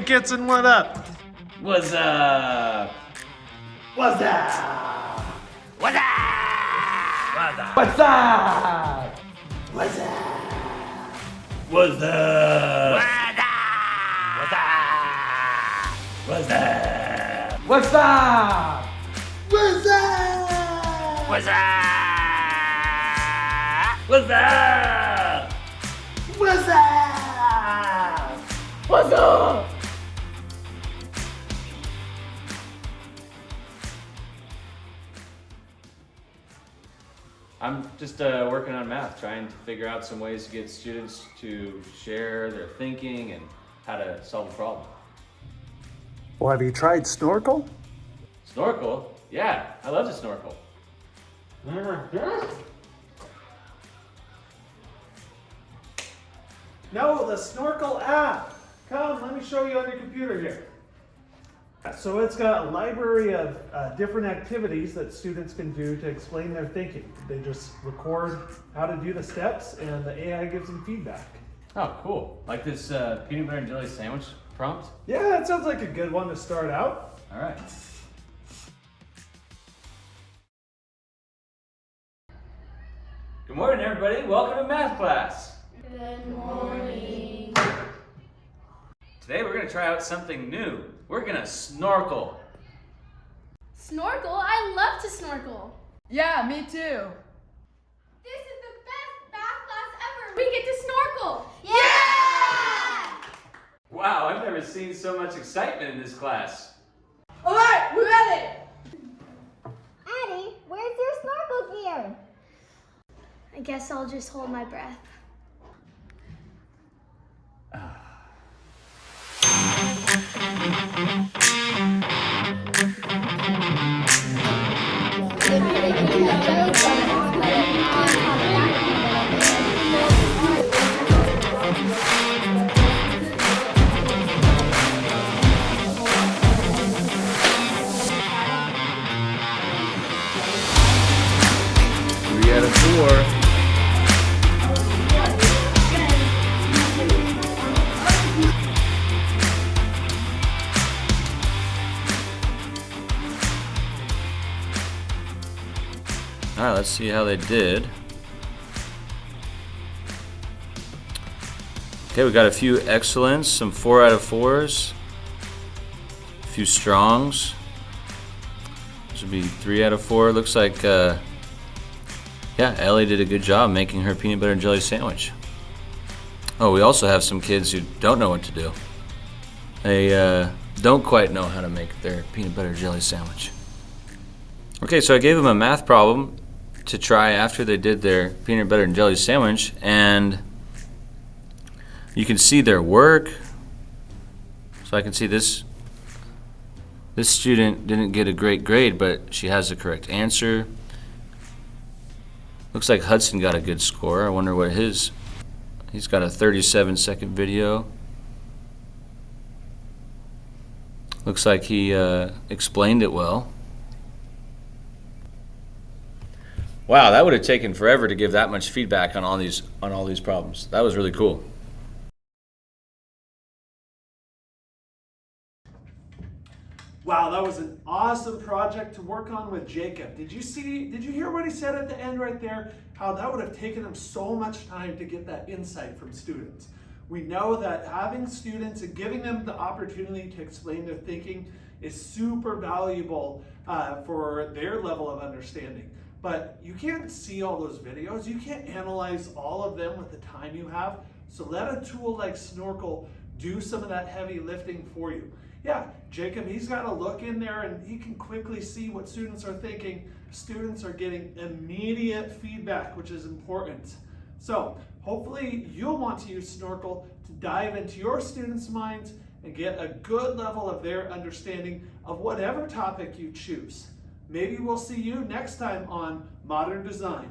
Kitson, what up? What's up? What's up? What's up? What's up? What's up? What's up? What's up? What's up? What's up? What's up? What's up? What's up? What's up? I'm just working on math, trying to figure out some ways to get students to share their thinking and how to solve a problem. Well, have you tried Snorkl? Snorkl? Yeah, I love to snorkel. No, the Snorkl app. Come, let me show you on your computer here. So it's got a library of different activities that students can do to explain their thinking. They just record how to do the steps and the AI gives them feedback. Oh, cool. Like this peanut butter and jelly sandwich prompt? Yeah, that sounds like a good one to start out. All right. Good morning, everybody. Welcome to math class. Good morning. Today we're going to try out something new. We're going to snorkel. Snorkel? I love to snorkel. Yeah, me too. This is the best math class ever. We get to snorkel. Yeah! Wow, I've never seen so much excitement in this class. All right, we're ready. Addie, where's your snorkel gear? I guess I'll just hold my breath. Three out of four. All right, let's see how they did. Okay, we got a few excellents, some 4 out of 4s, a few strongs. This would be 3 out of 4. Looks like, yeah, Ellie did a good job making her peanut butter and jelly sandwich. Oh, we also have some kids who don't know what to do. They don't quite know how to make their peanut butter jelly sandwich. Okay, so I gave them a math problem to try after they did their peanut butter and jelly sandwich, and you can see their work. So I can see this student didn't get a great grade, but she has the correct answer. Looks like Hudson got a good score. I wonder what he's got a 37-second video. Looks like he explained it well. Wow, that would have taken forever to give that much feedback on all these problems. That was really cool. Wow, that was an awesome project to work on with Jacob. Did you hear what he said at the end right there? How that would have taken him so much time to get that insight from students. We know that having students and giving them the opportunity to explain their thinking is super valuable for their level of understanding. But you can't see all those videos. You can't analyze all of them with the time you have. So let a tool like Snorkl do some of that heavy lifting for you. Yeah, Jacob, he's got to look in there and he can quickly see what students are thinking. Students are getting immediate feedback, which is important. So hopefully you'll want to use Snorkl to dive into your students' minds and get a good level of their understanding of whatever topic you choose. Maybe we'll see you next time on Modern Design.